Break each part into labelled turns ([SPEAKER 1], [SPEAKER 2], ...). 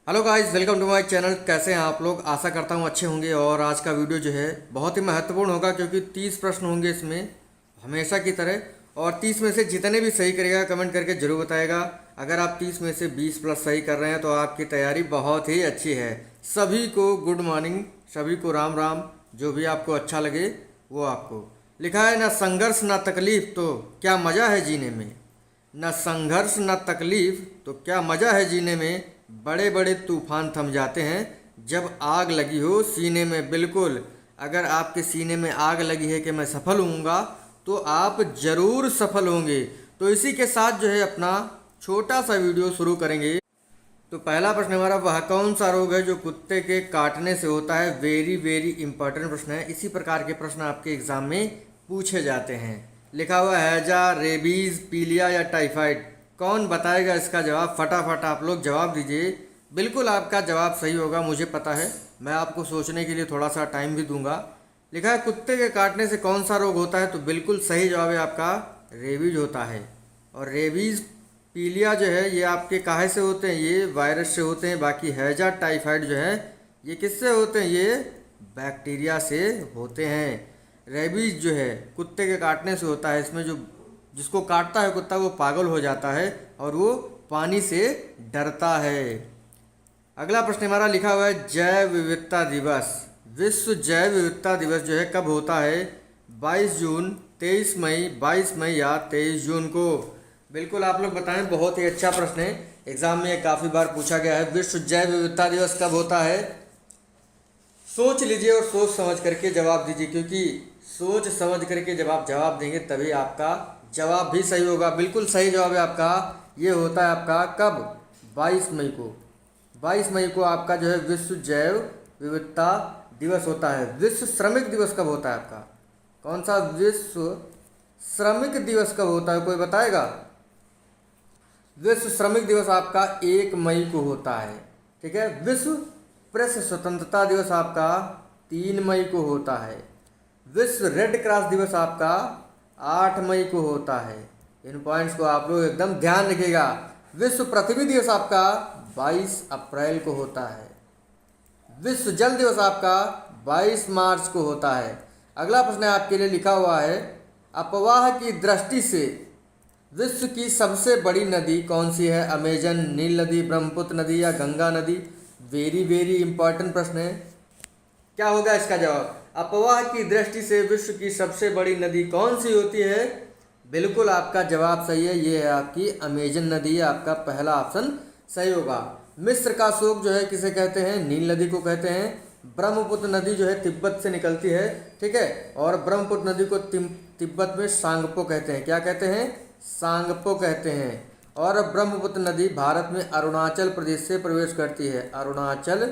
[SPEAKER 1] Hello guys, welcome to my channel. कैसे हैं आप लोग? आशा करता हूँ अच्छे होंगे। और आज का वीडियो जो है बहुत ही महत्वपूर्ण होगा क्योंकि 30 प्रश्न होंगे इसमें, हमेशा की तरह। और 30 में से जितने भी सही करेगा कमेंट करके ज़रूर बताएगा। अगर आप 30 में से 20 प्लस सही कर रहे हैं तो आपकी तैयारी बहुत ही अच्छी है। सभी को गुड मॉर्निंग, सभी को राम राम। जो भी आपको अच्छा लगे वो आपको। लिखा है, ना संघर्ष ना तकलीफ तो क्या मज़ा है जीने में। न संघर्ष न तकलीफ तो क्या मज़ा है जीने में। बड़े बड़े तूफान थम जाते हैं जब आग लगी हो सीने में। बिल्कुल, अगर आपके सीने में आग लगी है कि मैं सफल होऊंगा तो आप ज़रूर सफल होंगे। तो इसी के साथ जो है अपना छोटा सा वीडियो शुरू करेंगे। तो पहला प्रश्न हमारा, वह कौन सा रोग है जो कुत्ते के काटने से होता है। वेरी वेरी इंपॉर्टेंट प्रश्न है। इसी प्रकार के प्रश्न आपके एग्जाम में पूछे जाते हैं। लिखा हुआ है, हैजा, रेबीज, पीलिया या टाइफाइड। कौन बताएगा इसका जवाब? फटाफट आप लोग जवाब दीजिए। बिल्कुल आपका जवाब सही होगा, मुझे पता है। मैं आपको सोचने के लिए थोड़ा सा टाइम भी दूंगा। लिखा है, कुत्ते के काटने से कौन सा रोग होता है। तो बिल्कुल सही जवाब है आपका, रेबीज होता है। और रेबीज, पीलिया जो है ये आपके काहे से होते हैं? ये वायरस से होते हैं। बाकी हैजा, टाइफाइड जो है ये किससे होते हैं? ये बैक्टीरिया से होते हैं। रेबीज जो है कुत्ते के काटने से होता है। इसमें जो जिसको काटता है कुत्ता वो पागल हो जाता है और वो पानी से डरता है। अगला प्रश्न हमारा लिखा हुआ है, जैव विविधता दिवस। विश्व जैव विविधता दिवस जो है कब होता है? 22 जून, 23 मई, 22 मई या 23 जून को। बिल्कुल आप लोग बताएं, बहुत ही अच्छा प्रश्न है। एग्जाम में काफ़ी बार पूछा गया है। विश्व जैव विविधता दिवस कब होता है? सोच लीजिए और सोच समझ करके जवाब दीजिए, क्योंकि सोच समझ करके जब आप जवाब देंगे तभी आपका जवाब भी सही होगा। बिल्कुल सही जवाब है आपका, ये होता है आपका कब? 22 मई को। 22 मई को आपका जो है विश्व जैव विविधता दिवस होता है। विश्व श्रमिक दिवस कब होता है आपका? कौन सा विश्व श्रमिक दिवस कब होता है, कोई बताएगा? विश्व श्रमिक दिवस आपका 1 मई को होता है। ठीक है। विश्व प्रेस स्वतंत्रता दिवस आपका 3 मई को होता है। विश्व रेड क्रॉस दिवस आपका 8 मई को होता है। इन पॉइंट्स को आप लोग एकदम ध्यान रखिएगा। विश्व पृथ्वी दिवस आपका 22 अप्रैल को होता है। विश्व जल दिवस आपका 22 मार्च को होता है। अगला प्रश्न आपके लिए लिखा हुआ है, अपवाह की दृष्टि से विश्व की सबसे बड़ी नदी कौन सी है? अमेजन, नील नदी, ब्रह्मपुत्र नदी या गंगा नदी। वेरी वेरी इंपॉर्टेंट प्रश्न है। क्या होगा इसका जवाब? अपवाह की दृष्टि से विश्व की सबसे बड़ी नदी कौन सी होती है? बिल्कुल आपका जवाब सही है, ये है आपकी अमेजन नदी। आपका पहला ऑप्शन सही होगा। मिस्र का शोक जो है किसे कहते हैं? नील नदी को कहते हैं। ब्रह्मपुत्र नदी जो है तिब्बत से निकलती है। ठीक है। और ब्रह्मपुत्र नदी को तिब्बत में सांगपो कहते हैं। क्या कहते हैं? सांगपो कहते हैं। और ब्रह्मपुत्र नदी भारत में अरुणाचल प्रदेश से प्रवेश करती है। अरुणाचल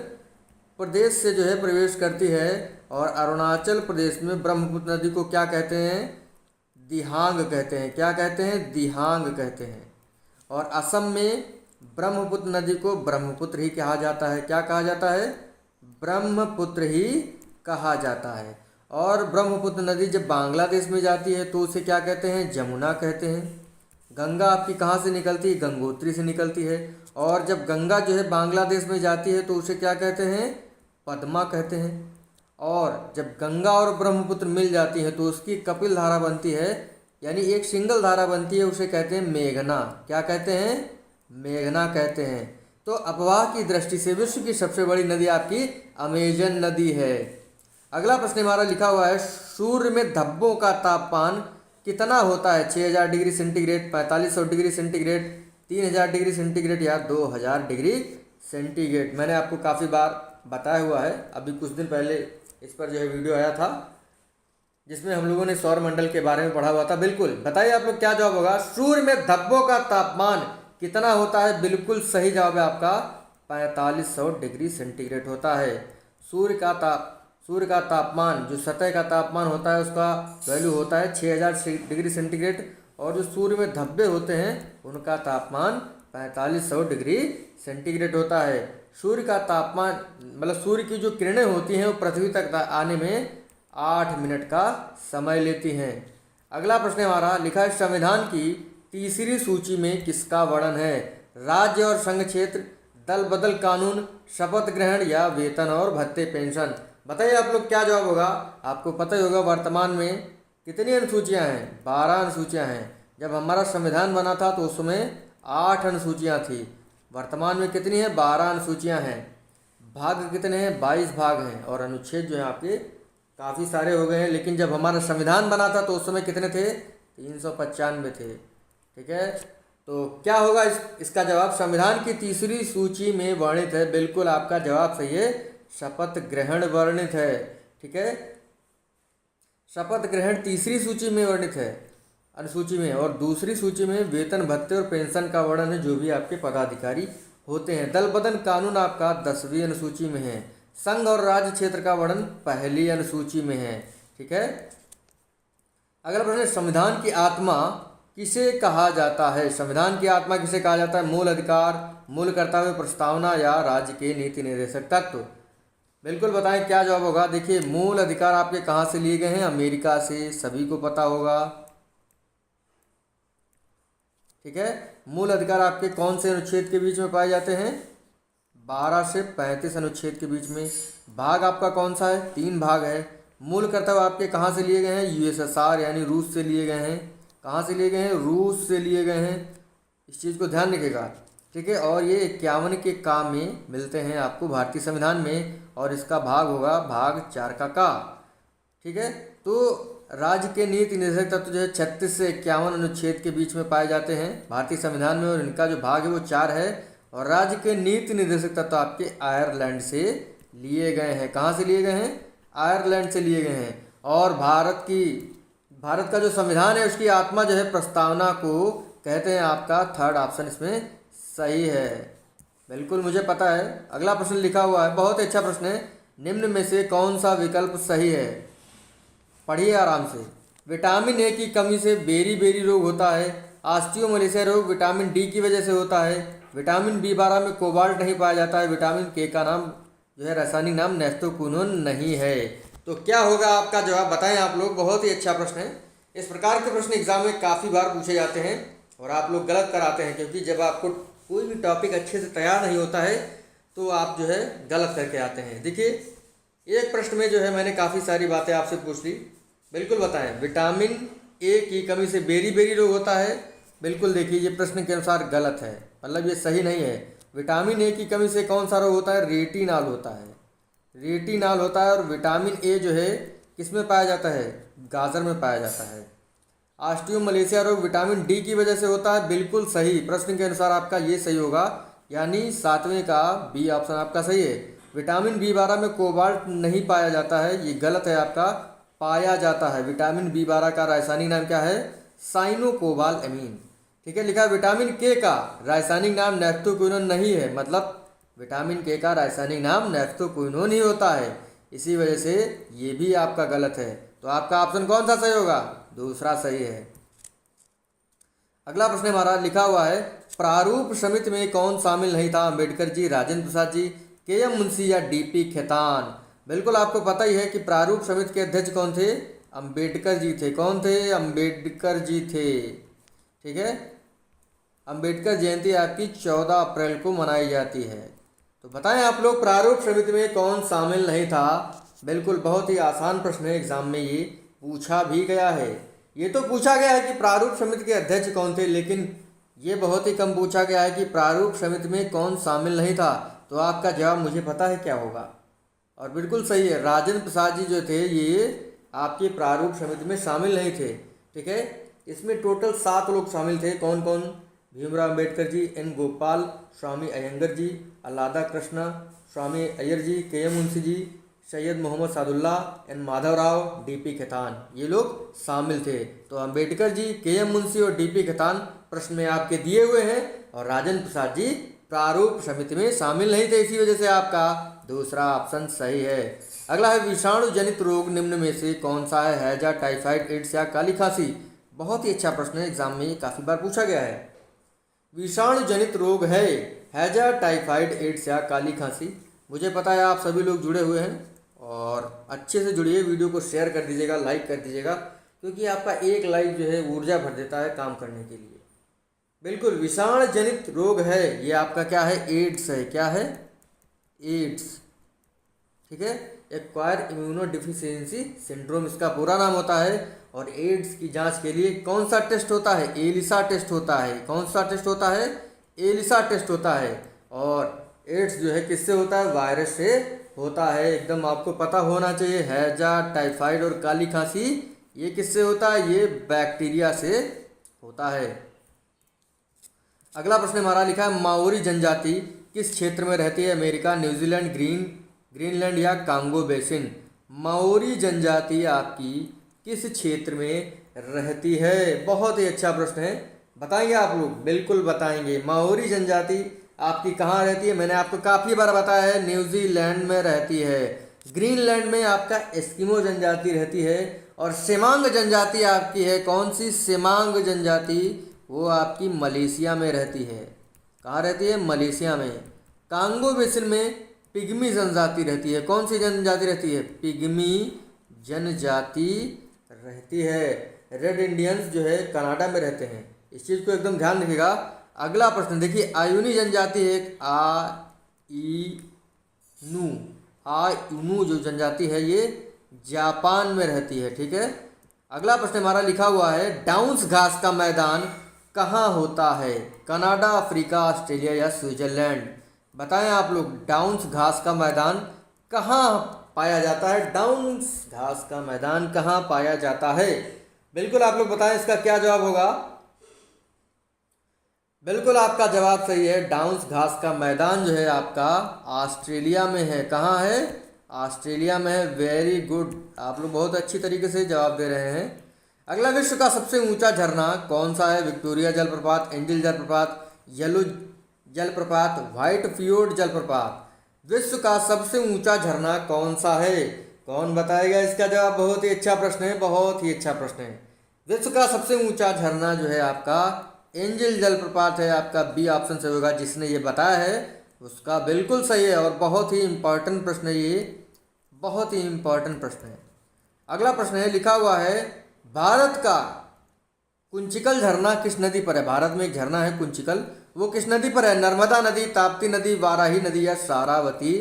[SPEAKER 1] प्रदेश से जो है प्रवेश करती है। और अरुणाचल प्रदेश में ब्रह्मपुत्र नदी को क्या कहते हैं? दिहांग कहते हैं। क्या कहते हैं? दिहांग कहते हैं। और असम में ब्रह्मपुत्र नदी को ब्रह्मपुत्र ही कहा जाता है। क्या कहा जाता है? ब्रह्मपुत्र ही कहा जाता है। और ब्रह्मपुत्र नदी जब बांग्लादेश में जाती है तो उसे क्या कहते हैं? जमुना कहते हैं। गंगा आपकी कहाँ से निकलती है? गंगोत्री से निकलती है। और जब गंगा जो है बांग्लादेश में जाती है तो उसे क्या कहते हैं? पद्मा कहते हैं। और जब गंगा और ब्रह्मपुत्र मिल जाती है तो उसकी कपिल धारा बनती है, यानी एक सिंगल धारा बनती है, उसे कहते हैं मेघना। क्या कहते हैं? मेघना कहते हैं। तो अपवाह की दृष्टि से विश्व की सबसे बड़ी नदी आपकी अमेजन नदी है। अगला प्रश्न हमारा लिखा हुआ है, सूर्य में धब्बों का तापमान कितना होता है? 6000 degree centigrade, 4500 degree centigrade, 3000 degree centigrade या 2000 डिग्री सेंटीग्रेड। मैंने आपको काफ़ी बार बताया हुआ है। अभी कुछ दिन पहले इस पर जो है वीडियो आया था जिसमें हम लोगों ने सौर मंडल के बारे में पढ़ा हुआ था। बिल्कुल बताइए आप लोग क्या जवाब होगा? सूर्य में धब्बों का तापमान कितना होता है? बिल्कुल सही जवाब है आपका 4500 डिग्री सेंटीग्रेड होता है। सूर्य का तापमान, जो सतह का तापमान होता है उसका वैल्यू होता है 6000 डिग्री सेंटीग्रेड। और जो सूर्य में धब्बे होते हैं उनका तापमान 4500 डिग्री सेंटीग्रेड होता है। सूर्य का तापमान मतलब सूर्य की जो किरणें होती हैं वो पृथ्वी तक आने में 8 मिनट का समय लेती हैं। अगला प्रश्न हमारा लिखा है, संविधान की तीसरी सूची में किसका वर्णन है? राज्य और संघ क्षेत्र, दल बदल कानून, शपथ ग्रहण या वेतन और भत्ते पेंशन। बताइए आप लोग क्या जवाब होगा। आपको पता ही होगा वर्तमान में कितनी अनुसूचियां हैं, 12 अनुसूचियां हैं। जब हमारा संविधान बना था तो उसमें 8 अनुसूचियां थी। वर्तमान में कितनी है, 12 अनुसूचियां हैं। भाग कितने हैं, 22 भाग हैं। और अनुच्छेद जो है आपके काफ़ी सारे हो गए हैं। लेकिन जब हमारा संविधान बना था तो उस समय कितने थे, 395 थे। ठीक है, तो क्या होगा इसका जवाब, संविधान की तीसरी सूची में वर्णित है। बिल्कुल आपका जवाब सही है, शपथ ग्रहण वर्णित है। ठीक है, शपथ ग्रहण तीसरी सूची में वर्णित है अनुसूची में, और दूसरी सूची में वेतन भत्ते और पेंशन का वर्णन है जो भी आपके पदाधिकारी होते हैं। दल बदल कानून आपका 10वीं अनुसूची में है। संघ और राज्य क्षेत्र का वर्णन पहली अनुसूची में है। ठीक है, अगला प्रश्न है, संविधान की आत्मा किसे कहा जाता है। संविधान की आत्मा किसे कहा जाता है, मूल अधिकार, मूल कर्तव्य, प्रस्तावना या राज्य के नीति निर्देशक तत्व। बिल्कुल बताएं क्या जवाब होगा। देखिए, मूल अधिकार आपके कहाँ से लिए गए हैं, अमेरिका से, सभी को पता होगा। ठीक है, मूल अधिकार आपके कौन से अनुच्छेद के बीच में पाए जाते हैं, 12 से 35 अनुच्छेद के बीच में। भाग आपका कौन सा है, 3 भाग है। मूल कर्तव्य आपके कहाँ से लिए गए हैं, यूएसएसआर यानी रूस से लिए गए हैं। कहाँ से लिए गए हैं, रूस से लिए गए हैं। इस चीज़ को ध्यान रखिएगा। ठीक है, और ये 51 के का में मिलते हैं आपको भारतीय संविधान में, और इसका भाग होगा भाग 4 का। ठीक है, तो राज्य के नीति निर्देशक तत्व जो है 36 से 51 अनुच्छेद के बीच में पाए जाते हैं भारतीय संविधान में, और इनका जो भाग है वो 4 है। और राज्य के नीति निर्देशक तत्व आपके आयरलैंड से लिए गए हैं। कहाँ से लिए गए हैं, आयरलैंड से लिए गए हैं। और भारत का जो संविधान है उसकी आत्मा जो है प्रस्तावना को कहते हैं। आपका थर्ड ऑप्शन इसमें सही है। बिल्कुल मुझे पता है। अगला प्रश्न लिखा हुआ है, बहुत अच्छा प्रश्न है। निम्न में से कौन सा विकल्प सही है, पढ़िए आराम से। विटामिन ए की कमी से बेरी रोग होता है। ऑस्टियोमलेशिया रोग विटामिन डी की वजह से होता है। विटामिन बी12 में कोबाल्ट नहीं पाया जाता है। विटामिन के का नाम जो है रासायनिक नाम नेफ्थोक्विनोन नहीं है। तो क्या होगा आपका जवाब, बताएं आप लोग। बहुत ही अच्छा प्रश्न है। इस प्रकार के प्रश्न एग्जाम में काफ़ी बार पूछे जाते हैं और आप लोग गलत कराते हैं, क्योंकि जब आपको कोई भी टॉपिक अच्छे से तैयार नहीं होता है तो आप जो है गलत करके आते हैं। देखिए, एक प्रश्न में जो है मैंने काफ़ी सारी बातें आपसे पूछ ली। बिल्कुल बताएं, विटामिन ए की कमी से बेरी रोग होता है। बिल्कुल देखिए, ये प्रश्न के अनुसार गलत है, मतलब ये सही नहीं है। विटामिन ए की कमी से कौन सा रोग होता है, रेटिनॉल होता है। रेटिनॉल होता है। और विटामिन ए जो है किस में पाया जाता है, गाजर में पाया जाता है। ऑस्टियोमलेशिया रोग विटामिन डी की वजह से होता है। बिल्कुल सही, प्रश्न के अनुसार आपका ये सही होगा, यानी 7वें का बी ऑप्शन आपका सही है। विटामिन बी12 में कोबाल्ट नहीं पाया जाता है, ये गलत है आपका, पाया जाता है। विटामिन बी12 का रासायनिक नाम क्या है, साइनोकोबालामीन। ठीक है, लिखा है। विटामिन के का रासायनिक नाम नेफ्थोक्विनोन नहीं है, मतलब विटामिन के का रासायनिक नाम नेफ्थोक्विनोन ही होता है। इसी वजह से ये भी आपका गलत है। तो आपका ऑप्शन कौन सा सही होगा, दूसरा सही है। अगला प्रश्न हमारा लिखा हुआ है, प्रारूप समिति में कौन शामिल नहीं था, अम्बेडकर जी, राजेंद्र प्रसाद जी, के.एम. मुंशी या डी.पी. खेतान। बिल्कुल आपको पता ही है कि प्रारूप समिति के अध्यक्ष कौन थे, अम्बेडकर जी थे। कौन थे, अम्बेडकर जी थे। ठीक है, अम्बेडकर जयंती आपकी 14 अप्रैल को मनाई जाती है। तो बताएं आप लोग, प्रारूप समिति में कौन शामिल नहीं था। बिल्कुल बहुत ही आसान प्रश्न है, एग्जाम में ये पूछा भी गया है। ये तो पूछा गया है कि प्रारूप समिति के अध्यक्ष कौन थे, लेकिन ये बहुत ही कम पूछा गया है कि प्रारूप समिति में कौन शामिल नहीं था। तो आपका जवाब मुझे पता है क्या होगा, और बिल्कुल सही है। राजेंद्र प्रसाद जी जो थे ये आपके प्रारूप समिति में शामिल नहीं थे। ठीक है, इसमें टोटल 7 लोग शामिल थे। कौन कौन, भीमराव अम्बेडकर जी, एन गोपाल, स्वामी अयंगर जी, अल्लादा कृष्णा, स्वामी अय्यर जी, KM. Munshi ji, Syed Mohammad Sadulla, N Madhavrao, DP. Khetan, ये लोग शामिल थे। तो अम्बेडकर जी, के.एम. मुंशी और डी.पी. खेतान प्रश्न में आपके दिए हुए हैं, और राजेंद्र प्रसाद जी प्रारूप समिति में शामिल नहीं थे। इसी वजह से आपका दूसरा ऑप्शन सही है। अगला है, विषाणु जनित रोग निम्न में से कौन सा है, हैजा, टाइफाइड, एड्स या काली खांसी। बहुत ही अच्छा प्रश्न है, एग्जाम में काफ़ी बार पूछा गया है। विषाणु जनित रोग है हैजा, टाइफाइड, एड्स या काली खांसी। मुझे पता है आप सभी लोग जुड़े हुए हैं, और अच्छे से जुड़िए, वीडियो को शेयर कर दीजिएगा, लाइक कर दीजिएगा, क्योंकि आपका एक लाइक जो है ऊर्जा भर देता है काम करने के लिए। बिल्कुल, विषाणु जनित रोग है ये आपका क्या है, एड्स है। क्या है, एड्स। ठीक है, एक्वायर इम्यूनो डिफिशियंसी सिंड्रोम इसका पूरा नाम होता है। और एड्स की जांच के लिए कौन सा टेस्ट होता है, एलिसा टेस्ट होता है। कौन सा टेस्ट होता है, एलिसा टेस्ट होता है। और एड्स जो है किससे होता है, वायरस से होता है। एकदम आपको पता होना चाहिए, हैजा, टाइफाइड और काली खांसी ये किससे होता है, ये बैक्टीरिया से होता है। अगला प्रश्न हमारा लिखा है, माओरी जनजाति किस क्षेत्र में रहती है, अमेरिका, न्यूजीलैंड, ग्रीनलैंड या कांगो बेसिन। माओरी जनजाति आपकी किस क्षेत्र में रहती है, बहुत ही अच्छा प्रश्न है। बताएंगे आप लोग, बिल्कुल बताएंगे। माओरी जनजाति आपकी कहाँ रहती है, मैंने आपको काफ़ी बार बताया है, न्यूजीलैंड में रहती है। ग्रीनलैंड में आपका एस्किमो जनजाति रहती है। और सेमांग जनजाति आपकी है, कौन सी, सेमांग जनजाति, वो आपकी मलेशिया में रहती है। कहाँ रहती है, मलेशिया में। कांगो बेसिन में पिग्मी जनजाति रहती है। कौन सी जनजाति रहती है, पिग्मी जनजाति रहती है। रेड इंडियंस जो है कनाडा में रहते हैं, इस चीज़ को एकदम ध्यान रखिएगा। अगला प्रश्न देखिए, आयुनी जनजाति है एक, आयुनु जो जनजाति है ये जापान में रहती है। ठीक है, अगला प्रश्न हमारा लिखा हुआ है, डाउन्स घास का मैदान कहाँ होता है, कनाडा, अफ्रीका, ऑस्ट्रेलिया या स्विट्जरलैंड। बताएं आप लोग, डाउन्स घास का मैदान कहाँ पाया जाता है, डाउन्स घास का मैदान कहाँ पाया जाता है। बिल्कुल आप लोग बताएं इसका क्या जवाब होगा। बिल्कुल आपका जवाब सही है, डाउन्स घास का मैदान जो है आपका ऑस्ट्रेलिया में है। कहाँ है, ऑस्ट्रेलिया में है। वेरी गुड, आप लोग बहुत अच्छी तरीके से जवाब दे रहे हैं। अगला, विश्व का सबसे ऊंचा झरना कौन सा है, विक्टोरिया जलप्रपात, एंजल जलप्रपात, येलो जलप्रपात, व्हाइट फियोर्ड जलप्रपात। विश्व का सबसे ऊंचा झरना कौन सा है, कौन बताएगा इसका जवाब। बहुत ही अच्छा प्रश्न है, बहुत ही अच्छा प्रश्न है। विश्व का सबसे ऊंचा झरना जो है आपका एंजल जलप्रपात है। आपका बी ऑप्शन सही होगा, जिसने ये बताया है उसका बिल्कुल सही है। और बहुत ही इंपॉर्टेंट प्रश्न है ये, बहुत ही इंपॉर्टेंट प्रश्न है। अगला प्रश्न है, लिखा हुआ है, भारत का कुंचिकल झरना किस नदी पर है। भारत में एक झरना है कुंचिकल, वो किस नदी पर है, नर्मदा नदी, ताप्ती नदी, वाराही नदी या सारावती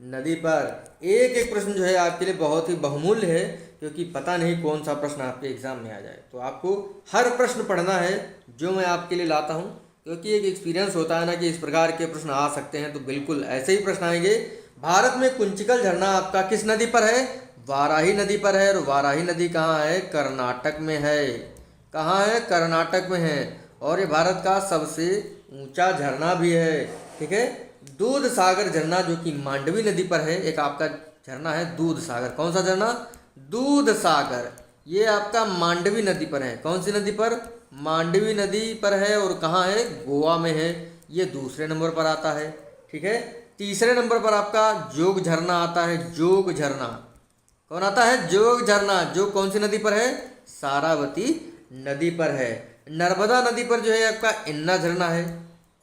[SPEAKER 1] नदी पर। एक एक प्रश्न जो है आपके लिए बहुत ही बहुमूल्य है, क्योंकि पता नहीं कौन सा प्रश्न आपके एग्जाम में आ जाए। तो आपको हर प्रश्न पढ़ना है जो मैं आपके लिए लाता हूँ, क्योंकि एक एक्सपीरियंस होता है ना कि इस प्रकार के प्रश्न आ सकते हैं। तो बिल्कुल ऐसे ही प्रश्न आएंगे। भारत में कुंचिकल झरना आपका किस नदी पर है, वाराही नदी पर है। और वाराही नदी कहाँ है, कर्नाटक में है। कहाँ है, कर्नाटक में है। और ये भारत का सबसे ऊंचा झरना भी है। ठीक है, दूध सागर झरना जो कि मांडवी नदी पर है, एक आपका झरना है दूध सागर। कौन सा झरना, दूध सागर, ये आपका मांडवी नदी पर है। कौन सी नदी पर, मांडवी नदी पर है। और कहाँ है, गोवा में है। ये दूसरे नंबर पर आता है। ठीक है, तीसरे नंबर पर आपका जोग झरना आता है। जोग झरना कौन आता है, जोग झरना, जो कौन सी नदी पर है, सारावती नदी पर है। नर्मदा नदी पर जो है आपका इन्ना झरना है।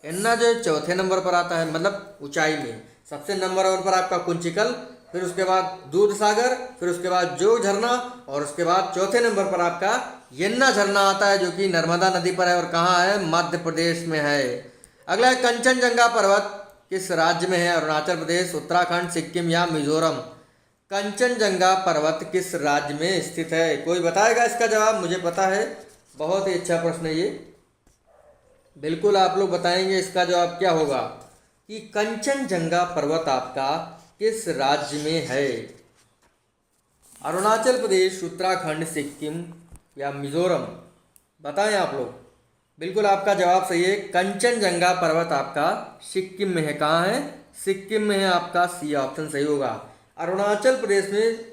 [SPEAKER 1] इन्ना जो है चौथे नंबर पर आता है, मतलब ऊंचाई में सबसे नंबर वन पर आपका कुंचिकल, फिर उसके बाद दूध सागर, फिर उसके बाद जोग झरना, और उसके बाद चौथे नंबर पर आपका यन्ना झरना आता है, जो कि नर्मदा नदी पर है। और कहाँ है, मध्य प्रदेश में है। अगला है, कंचनजंगा पर्वत किस राज्य में है, अरुणाचल प्रदेश, उत्तराखंड, सिक्किम या मिजोरम। कंचनजंगा पर्वत किस राज्य में स्थित है, कोई बताएगा इसका जवाब, मुझे पता है। बहुत ही अच्छा प्रश्न है ये, बिल्कुल आप लोग बताएंगे इसका जवाब क्या होगा कि कंचनजंगा पर्वत आपका किस राज्य में है, अरुणाचल प्रदेश, उत्तराखंड, सिक्किम या मिजोरम। बताएं आप लोग। बिल्कुल आपका जवाब सही है, कंचनजंगा पर्वत आपका सिक्किम में है। कहाँ है, सिक्किम में है। आपका सी ऑप्शन सही होगा। अरुणाचल प्रदेश में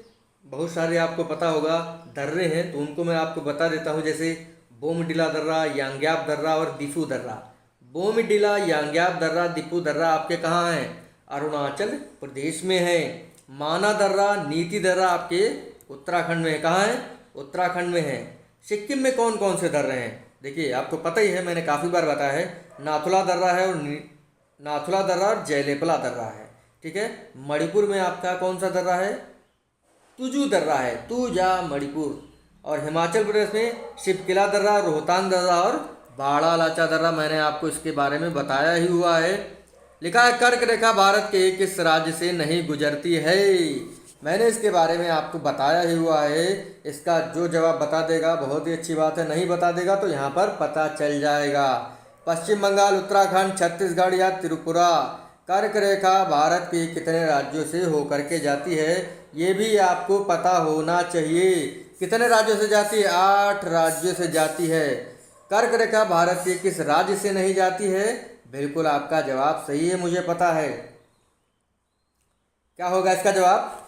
[SPEAKER 1] बहुत सारे आपको पता होगा दर्रे हैं, तो उनको मैं आपको बता देता हूँ। जैसे बोमडिला दर्रा, यांग्याप दर्रा और दिफू दर्रा। बोमडिला, यांग्याप दर्रा, दिफू दर्रा आपके कहाँ हैं, अरुणाचल प्रदेश में है। माना दर्रा, नीति दर्रा आपके उत्तराखंड में है। कहाँ है, उत्तराखंड में है। सिक्किम में कौन कौन से दर्रे हैं, देखिए आपको पता ही है, मैंने काफ़ी बार बताया है। नाथुला दर्रा है, और नाथुला दर्रा और जयलेपला दर्रा है। ठीक है, मणिपुर में आपका कौन सा दर्रा है, तुजू दर्रा है, तुजा मणिपुर। और हिमाचल प्रदेश में शिवकिला दर्रा, रोहतांग दर्रा और बाड़ा लाचा दर्रा, मैंने आपको इसके बारे में बताया ही हुआ है। लिखा है कर्क रेखा भारत के किस राज्य से नहीं गुजरती है, मैंने इसके बारे में आपको बताया ही हुआ है। इसका जो जवाब बता देगा बहुत ही अच्छी बात है, नहीं बता देगा तो यहाँ पर पता चल जाएगा। पश्चिम बंगाल, उत्तराखंड, छत्तीसगढ़ या त्रिपुरा। कर्क रेखा भारत के कितने राज्यों से होकर के जाती है, ये भी आपको पता होना चाहिए। कितने राज्यों से जाती है? 8 राज्यों से जाती है। कर्क रेखा भारत के किस राज्य से नहीं जाती है? बिल्कुल आपका जवाब सही है, मुझे पता है। क्या होगा इसका जवाब?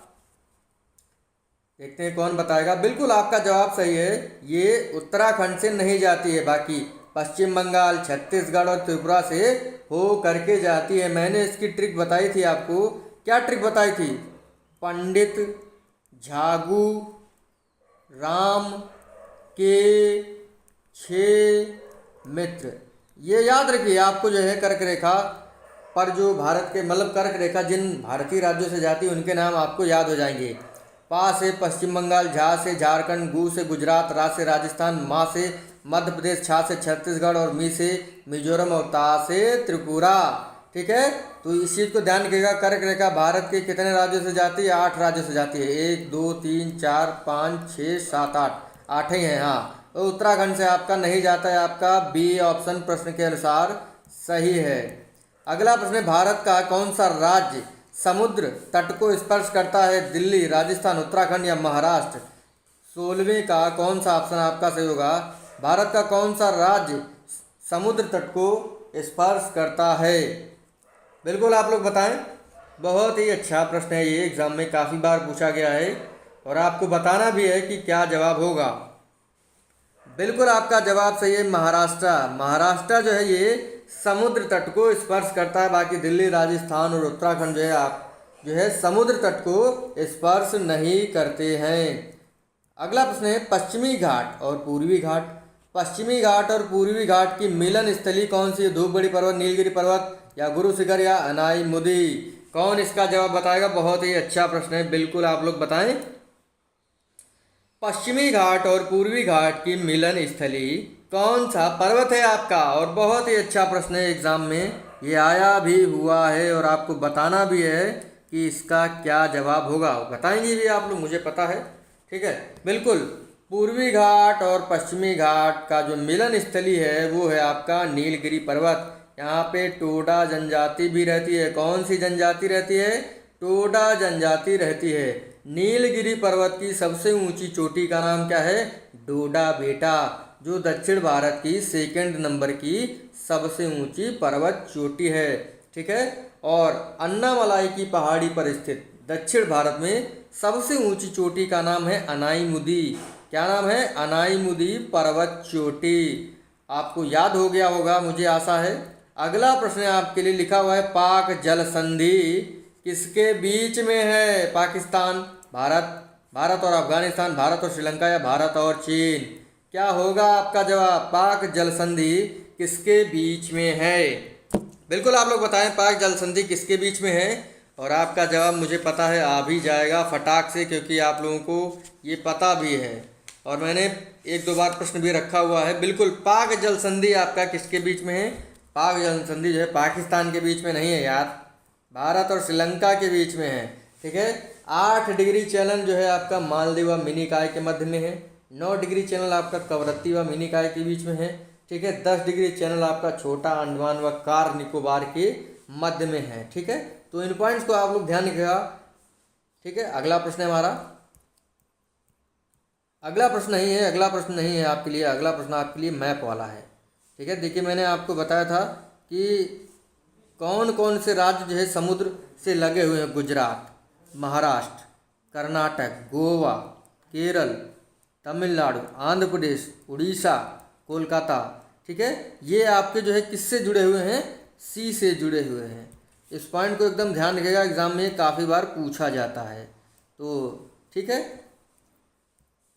[SPEAKER 1] देखते हैं कौन बताएगा। बिल्कुल आपका जवाब सही है, ये उत्तराखंड से नहीं जाती है, बाकी पश्चिम बंगाल, छत्तीसगढ़ और त्रिपुरा से हो करके जाती है। मैंने इसकी ट्रिक बताई थी आपको। क्या ट्रिक बताई थी? पंडित झागू राम के 6 मित्र, ये याद रखिए। आपको जो है कर्क रेखा पर जो भारत के मतलब कर्क रेखा जिन भारतीय राज्यों से जाती है उनके नाम आपको याद हो जाएंगे। पा से पश्चिम बंगाल, झा से झारखंड, गु से गुजरात, रा से राजस्थान, मा से मध्य प्रदेश, छा से छत्तीसगढ़ और मी से मिजोरम और ता से त्रिपुरा। ठीक है, तो इस चीज़ को ध्यान रखिएगा। कर्क रेखा भारत के कितने राज्यों से जाती है? 8 राज्यों से जाती है। 1 2 3 4 5 6 7 8, 8 ही हैं। हाँ, तो उत्तराखंड से आपका नहीं जाता है। आपका बी ऑप्शन प्रश्न के अनुसार सही है। अगला प्रश्न है, भारत का कौन सा राज्य समुद्र तट को स्पर्श करता है? दिल्ली, राजस्थान, उत्तराखंड या महाराष्ट्र। 16वें का कौन सा ऑप्शन आपका सही होगा? भारत का कौन सा राज्य समुद्र तट को स्पर्श करता है? बिल्कुल आप लोग बताएं। बहुत ही अच्छा प्रश्न है ये, एग्जाम में काफ़ी बार पूछा गया है और आपको बताना भी है कि क्या जवाब होगा। बिल्कुल आपका जवाब सही है, महाराष्ट्र। महाराष्ट्र जो है ये समुद्र तट को स्पर्श करता है, बाकी दिल्ली, राजस्थान और उत्तराखंड जो है आप जो है समुद्र तट को स्पर्श नहीं करते हैं। अगला प्रश्न है, पश्चिमी घाट और पूर्वी घाट। पश्चिमी घाट और पूर्वी घाट की मिलन स्थली कौन सी है? धूपगढ़ी पर्वत, नीलगिरी पर्वत या गुरु शिखर या अनाईमुदी। कौन इसका जवाब बताएगा? बहुत ही अच्छा प्रश्न है, बिल्कुल आप लोग बताएं। पश्चिमी घाट और पूर्वी घाट की मिलन स्थली कौन सा पर्वत है आपका? और बहुत ही अच्छा प्रश्न है, एग्जाम में ये आया भी हुआ है और आपको बताना भी है कि इसका क्या जवाब होगा। बताएंगे भी आप लोग, मुझे पता है। ठीक है, बिल्कुल पूर्वी घाट और पश्चिमी घाट का जो मिलन स्थली है वो है आपका नीलगिरी पर्वत। यहाँ पे टोडा जनजाति भी रहती है। कौन सी जनजाति रहती है? टोडा जनजाति रहती है। नीलगिरी पर्वत की सबसे ऊंची चोटी का नाम क्या है? डोडा बेटा, जो दक्षिण भारत की 2nd नंबर की सबसे ऊंची पर्वत चोटी है। ठीक है, और अन्नामलाई की पहाड़ी पर स्थित दक्षिण भारत में सबसे ऊंची चोटी का नाम है अनाईमुदी। क्या नाम है? अनाईमुदी पर्वत चोटी। आपको याद हो गया होगा, मुझे आशा है। अगला प्रश्न आपके लिए लिखा हुआ है, पाक जल संधि किसके बीच में है? पाकिस्तान, भारत, भारत और अफगानिस्तान, भारत और श्रीलंका या भारत और चीन। क्या होगा आपका जवाब? पाक जल संधि किसके बीच में है? बिल्कुल आप लोग बताएं, पाक जल संधि किसके बीच में है? और आपका जवाब मुझे पता है आ भी जाएगा फटाक से, क्योंकि आप लोगों को ये पता भी है और मैंने 1-2 बार प्रश्न भी रखा हुआ है। बिल्कुल पाक जल संधि आपका किसके बीच में है? पाक जल संधि जो है पाकिस्तान के बीच में नहीं है यार, भारत और श्रीलंका के बीच में है। ठीक है, 8 डिग्री चैनल जो है आपका मालदीव व मिनीकॉय के मध्य में है। 9 डिग्री चैनल आपका कवरत्ती व मिनीकॉय के बीच में है। ठीक है, 10 डिग्री चैनल आपका छोटा अंडमान व कार निकोबार के मध्य में है। ठीक है, तो इन पॉइंट्स को आप लोग ध्यान रखिएगा। ठीक है, अगला प्रश्न है हमारा। अगला प्रश्न नहीं है आपके लिए। अगला प्रश्न आपके लिए मैप वाला है। ठीक है, देखिए मैंने आपको बताया था कि कौन कौन से राज्य जो है समुद्र से लगे हुए हैं। गुजरात, महाराष्ट्र, कर्नाटक, गोवा, केरल, तमिलनाडु, आंध्र प्रदेश, उड़ीसा, कोलकाता। ठीक है, ये आपके जो है किससे जुड़े हुए हैं? सी से जुड़े हुए हैं। इस पॉइंट को एकदम ध्यान रखिएगा, एग्जाम में काफ़ी बार पूछा जाता है। तो ठीक है,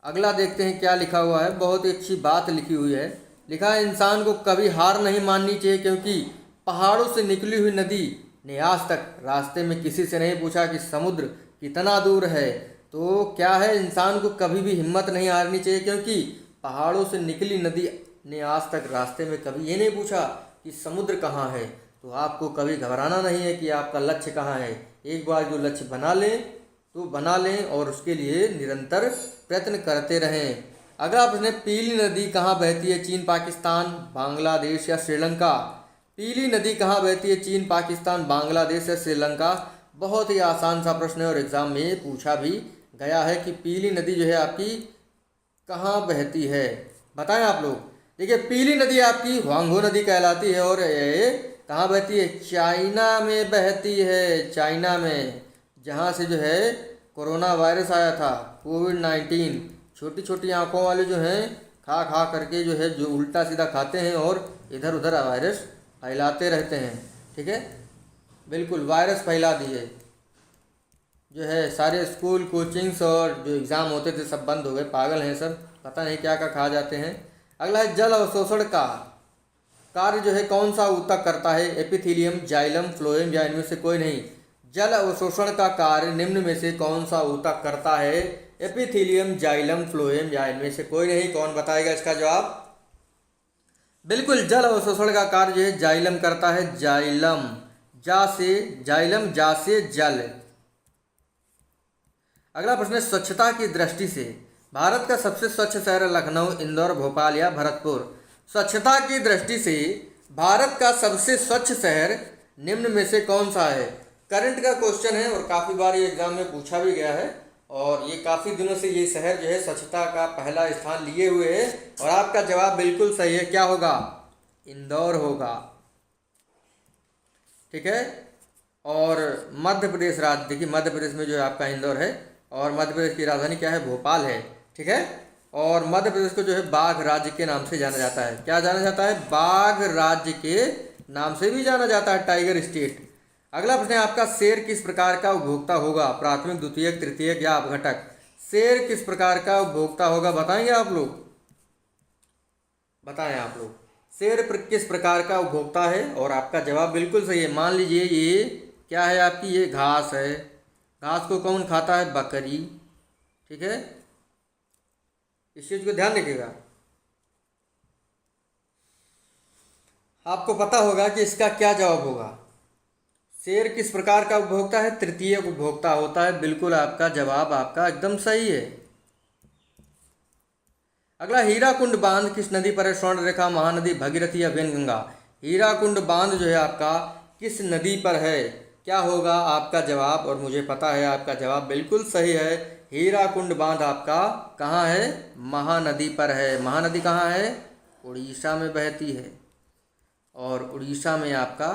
[SPEAKER 1] अगला देखते हैं क्या लिखा हुआ है। बहुत ही अच्छी बात लिखी हुई है। लिखा है, इंसान को कभी हार नहीं माननी चाहिए, क्योंकि पहाड़ों से निकली हुई नदी ने आज तक रास्ते में किसी से नहीं पूछा कि समुद्र कितना दूर है। तो क्या है, इंसान को कभी भी हिम्मत नहीं हारनी चाहिए, क्योंकि पहाड़ों से निकली नदी ने आज तक रास्ते में कभी ये नहीं पूछा कि समुद्र कहाँ है, तो आपको कभी घबराना नहीं है कि आपका लक्ष्य कहाँ है। एक बार जो लक्ष्य बना लें तो बना लें और उसके लिए निरंतर प्रयत्न करते रहें। अगला प्रश्न है, पीली नदी कहाँ बहती है? चीन, पाकिस्तान, बांग्लादेश या श्रीलंका? पीली नदी कहाँ बहती है? चीन, पाकिस्तान, बांग्लादेश या श्रीलंका? बहुत ही आसान सा प्रश्न है और एग्जाम में पूछा भी गया है कि पीली नदी जो है आपकी कहाँ बहती है, बताएं आप लोग। देखिए, पीली नदी आपकी हुआंगो नदी कहलाती है और ये कहाँ बहती है? चाइना में बहती है, चाइना में, जहाँ से जो है कोरोना वायरस आया था, कोविड-19। छोटी छोटी आँखों वाले जो हैं खा खा करके जो है जो उल्टा सीधा खाते हैं और इधर उधर वायरस फैलाते रहते हैं। ठीक है, बिल्कुल वायरस फैला दिए, जो है सारे स्कूल कोचिंग्स और जो एग्ज़ाम होते थे सब बंद हो गए, पागल हैं सब, पता नहीं क्या क्या खा जाते हैं। अगला है, जल अवशोषण का कार्य जो है कौन सा ऊतक करता है? एपिथीलियम, जाइलम, फ्लोएम या इनमें से कोई नहीं? जल अवशोषण का कार्य निम्न में से कौन सा ऊतक करता है? एपिथीलियम, जाइलम, फ्लोएम या इनमें से कोई नहीं? कौन बताएगा इसका जवाब? बिल्कुल, जल अवशोषण का कार्य जो है जाइलम करता है, जाइलम, जा से जाइलम, जा से जल। अगला प्रश्न है, स्वच्छता की दृष्टि से भारत का सबसे स्वच्छ शहर लखनऊ, इंदौर, भोपाल या भरतपुर? स्वच्छता की दृष्टि से भारत का सबसे स्वच्छ शहर निम्न में से कौन सा है? करंट का क्वेश्चन है और काफ़ी बार ये एग्जाम में पूछा भी गया है और ये काफ़ी दिनों से ये शहर जो है स्वच्छता का पहला स्थान लिए हुए है और आपका जवाब बिल्कुल सही है। क्या होगा? इंदौर होगा। ठीक है, और मध्य प्रदेश राज्य, देखिए मध्य प्रदेश में जो है आपका इंदौर है और मध्य प्रदेश की राजधानी क्या है? भोपाल है। ठीक है, और मध्य प्रदेश को जो है बाघ राज्य के नाम से जाना जाता है। क्या जाना जाता है? बाघ राज्य के नाम से भी जाना जाता है, टाइगर स्टेट। अगला प्रश्न है आपका, शेर किस प्रकार का उपभोक्ता होगा? प्राथमिक, द्वितीयक, तृतीयक या अपघटक? शेर किस प्रकार का उपभोक्ता होगा, बताएंगे आप लोग? बताएं आप लोग, शेर किस प्रकार का उपभोक्ता है? और आपका जवाब बिल्कुल सही है। मान लीजिए ये क्या है आपकी? ये घास है, घास को कौन खाता है? बकरी। ठीक है, इस चीज को ध्यान रखिएगा। आपको पता होगा कि इसका क्या जवाब होगा। शेर किस प्रकार का उपभोक्ता है? तृतीय उपभोक्ता होता है। बिल्कुल आपका जवाब आपका एकदम सही है। अगला, हीराकुंड बांध किस नदी पर है? स्वर्णरेखा, महानदी, भगीरथी या वेनगंगा? हीराकुंड बांध जो है आपका किस नदी पर है? क्या होगा आपका जवाब? और मुझे पता है आपका जवाब बिल्कुल सही है। हीराकुंड बांध आपका कहाँ है? महानदी पर है। महानदी कहाँ है? उड़ीसा में बहती है और उड़ीसा में आपका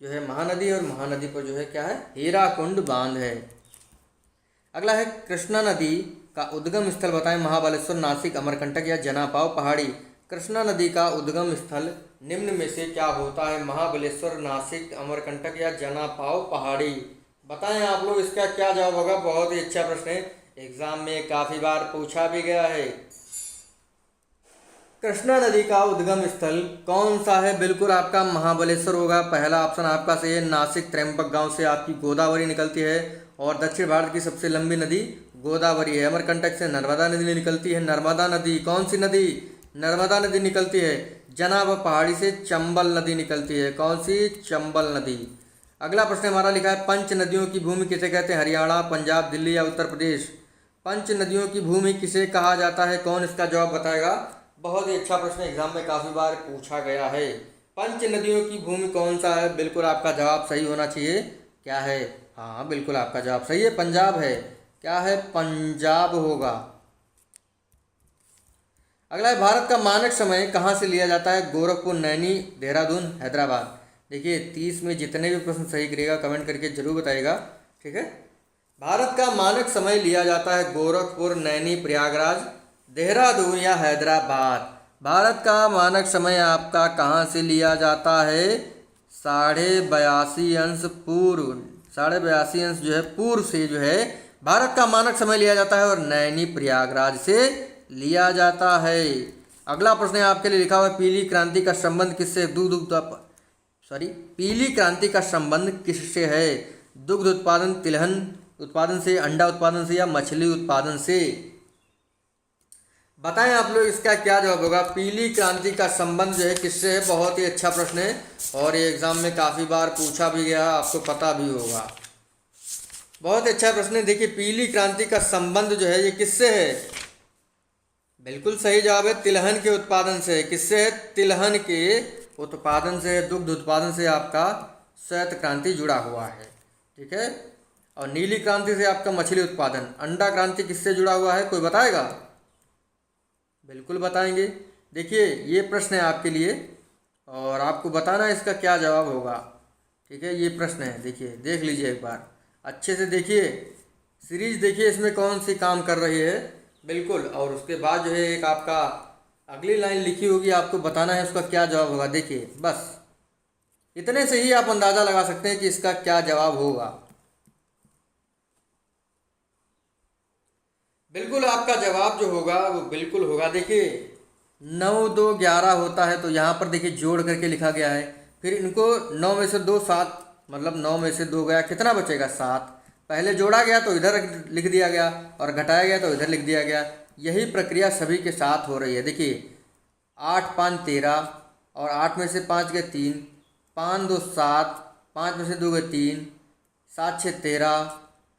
[SPEAKER 1] जो है महानदी और महानदी पर जो है क्या है? हीराकुंड बांध है। अगला है, कृष्णा नदी का उद्गम स्थल बताएं? महाबलेश्वर, नासिक, अमरकंटक या जनापाव पहाड़ी? कृष्णा नदी का उद्गम स्थल निम्न में से क्या होता है? महाबलेश्वर, नासिक, अमरकंटक या जनापाव पहाड़ी? बताएं आप लोग, इसका क्या जवाब होगा? बहुत ही अच्छा प्रश्न है, एग्जाम में काफ़ी बार पूछा भी गया है। कृष्णा नदी का उद्गम स्थल कौन सा है? बिल्कुल आपका महाबलेश्वर होगा। पहला ऑप्शन आपका सही है। नासिक त्र्यंबक गांव से आपकी गोदावरी निकलती है और दक्षिण भारत की सबसे लंबी नदी गोदावरी है। अमरकंटक से नर्मदा नदी निकलती है। नर्मदा नदी कौन सी नदी? नर्मदा नदी निकलती है। जनाब पहाड़ी से चंबल नदी निकलती है। कौन सी? चंबल नदी। अगला प्रश्न हमारा लिखा है, पंच नदियों की भूमि किसे कहते हैं? हरियाणा, पंजाब, दिल्ली या उत्तर प्रदेश? पंच नदियों की भूमि किसे कहा जाता है? कौन इसका जवाब बताएगा? बहुत ही अच्छा प्रश्न, एग्जाम में काफ़ी बार पूछा गया है। पंच नदियों की भूमि कौन सा है? बिल्कुल आपका जवाब सही होना चाहिए। क्या है? हाँ बिल्कुल आपका जवाब सही है, पंजाब है। क्या है? पंजाब होगा। अगला है, भारत का मानक समय कहाँ से लिया जाता है? गोरखपुर, नैनी, देहरादून, हैदराबाद? देखिए 30 में जितने भी प्रश्न सही करिएगा कमेंट करके जरूर बताइएगा। ठीक है, भारत का मानक समय लिया जाता है गोरखपुर, नैनी, प्रयागराज, देहरादून या हैदराबाद? भारत का मानक समय आपका कहाँ से लिया जाता है? 82.5 पूर्व, 82.5 जो है पूर्व से जो है भारत का मानक समय लिया जाता है और नैनी प्रयागराज से लिया जाता है। अगला प्रश्न आपके लिए लिखा हुआ है, पीली क्रांति का संबंध किससे? पीली क्रांति का संबंध किससे है? दुग्ध उत्पादन, तिलहन उत्पादन से, अंडा उत्पादन से या मछली उत्पादन से? बताएं आप लोग इसका क्या जवाब होगा। पीली क्रांति का संबंध जो है किससे है? बहुत ही अच्छा प्रश्न है और ये एग्जाम में काफ़ी बार पूछा भी गया, आपको पता भी होगा। बहुत अच्छा प्रश्न है। देखिए, पीली क्रांति का संबंध जो है ये किससे है? बिल्कुल सही जवाब है, तिलहन के उत्पादन से है। किससे है? तिलहन के उत्पादन से, दुग्ध उत्पादन से आपका श्वेत क्रांति जुड़ा हुआ है। ठीक है। और नीली क्रांति से आपका मछली उत्पादन। अंडा क्रांति किससे जुड़ा हुआ है? कोई बताएगा? बिल्कुल बताएंगे। देखिए, ये प्रश्न है आपके लिए और आपको बताना है इसका क्या जवाब होगा। ठीक है, ये प्रश्न है। देखिए, देख लीजिए एक बार अच्छे से देखिए, सीरीज देखिए इसमें कौन सी काम कर रही है। बिल्कुल। और उसके बाद जो है एक आपका अगली लाइन लिखी होगी, आपको बताना है उसका क्या जवाब होगा। देखिए, बस इतने से ही आप अंदाज़ा लगा सकते हैं कि इसका क्या जवाब होगा। बिल्कुल आपका जवाब जो होगा वो बिल्कुल होगा। देखिए, 9 2 11 होता है तो यहाँ पर देखिए जोड़ करके लिखा गया है। फिर इनको 9 में से 2 7, मतलब 9 में से 2 गया, कितना बचेगा? 7। पहले जोड़ा गया तो इधर लिख दिया गया और घटाया गया तो इधर लिख दिया गया। यही प्रक्रिया सभी के साथ हो रही है। देखिए, 8 5 13 और 8 में से 5 गए 3, 5 2 7, 5 में से 2 गए 3, 7 6 13,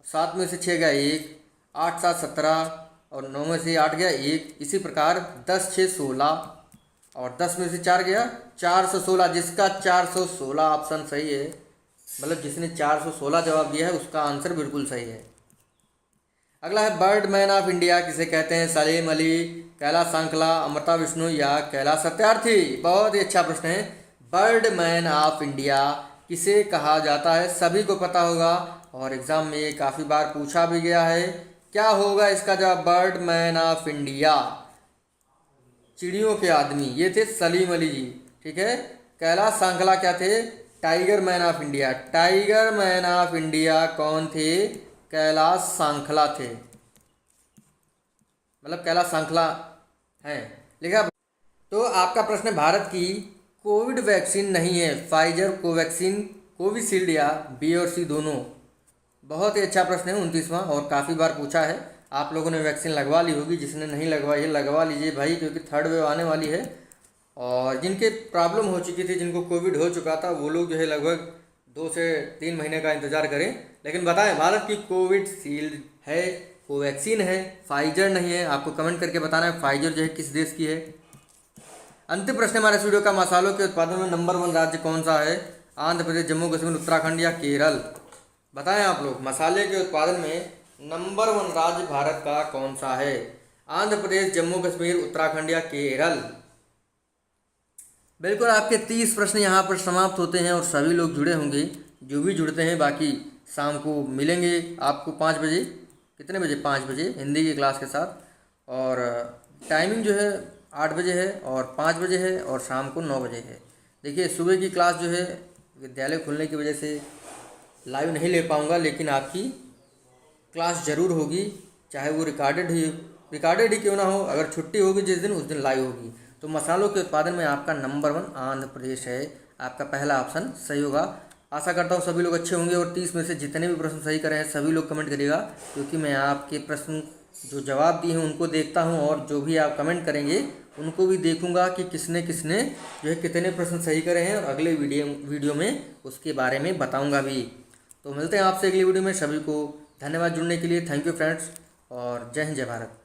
[SPEAKER 1] 7 में से 6 गया 1, 8 7 17 और 9 में से 8 गया 1। इसी प्रकार 10 6 16 और 10 में से 4 गया 416, जिसका 416 ऑप्शन सही है। मतलब जिसने 416 जवाब दिया है उसका आंसर बिल्कुल सही है। अगला है बर्ड मैन ऑफ इंडिया किसे कहते हैं? सलीम अली, कैलाश सांकला, अमृता विष्णु या कैलाश सत्यार्थी? बहुत ही अच्छा प्रश्न है। बर्ड मैन ऑफ इंडिया किसे कहा जाता है? सभी को पता होगा और एग्जाम में ये काफ़ी बार पूछा भी गया है। क्या होगा इसका जवाब? बर्ड मैन ऑफ इंडिया, चिड़ियों के आदमी, ये थे सलीम अली जी। ठीक है। कैलाश सांकला क्या थे? Tiger man of India. Tiger man of India कौन थे? कैलाश सांकला थे। मतलब कैलाश सांकला हैं लिखा। तो आपका प्रश्न है, भारत की कोविड वैक्सीन नहीं है, फाइजर, कोवैक्सीन, कोविशील्ड या बी और सी दोनों? बहुत ही अच्छा प्रश्न है, 29वां, और काफ़ी बार पूछा है। आप लोगों ने वैक्सीन लगवा ली होगी, जिसने नहीं लगवाई है लगवा लीजिए भाई, क्योंकि थर्ड वेव आने वाली है। और जिनके प्रॉब्लम हो चुकी थी, जिनको कोविड हो चुका था, वो लोग जो है लगभग 2 से 3 महीने का इंतज़ार करें। लेकिन बताएं, भारत की कोविशील्ड है, कोवैक्सीन है, फाइजर नहीं है। आपको कमेंट करके बताना है फाइजर जो है किस देश की है। अंतिम प्रश्न हमारे वीडियो का, मसालों के उत्पादन में नंबर 1 राज्य कौन सा है? आंध्र प्रदेश, जम्मू कश्मीर, उत्तराखंड या केरल? बताएं आप लोग, मसाले के उत्पादन में नंबर 1 राज्य भारत का कौन सा है? आंध्र प्रदेश, जम्मू कश्मीर, उत्तराखंड या केरल? बिल्कुल आपके 30 प्रश्न यहाँ पर समाप्त होते हैं और सभी लोग जुड़े होंगे जो भी जुड़ते हैं। बाकी शाम को मिलेंगे आपको 5 बजे। कितने बजे? 5 बजे हिंदी की क्लास के साथ। और टाइमिंग जो है 8 बजे है और 5 बजे है और शाम को 9 बजे है। देखिए, सुबह की क्लास जो है विद्यालय खुलने की वजह से लाइव नहीं ले पाऊँगा, लेकिन आपकी क्लास ज़रूर होगी, चाहे वो रिकॉर्डेड ही क्यों ना हो। अगर छुट्टी होगी जिस दिन, उस दिन लाइव होगी। तो मसालों के उत्पादन में आपका नंबर 1 आंध्र प्रदेश है। आपका पहला ऑप्शन सही होगा। आशा करता हूँ सभी लोग अच्छे होंगे और 30 में से जितने भी प्रश्न सही करे हैं सभी लोग कमेंट करिएगा, क्योंकि मैं आपके प्रश्न जो जवाब दिए हैं उनको देखता हूँ और जो भी आप कमेंट करेंगे उनको भी देखूंगा कि किसने किसने जो है कितने प्रश्न सही करे हैं, और अगले वीडियो में उसके बारे में बताऊँगा भी। तो मिलते हैं आपसे अगली वीडियो में। सभी को धन्यवाद जुड़ने के लिए। थैंक यू फ्रेंड्स, और जय हिंद, जय भारत।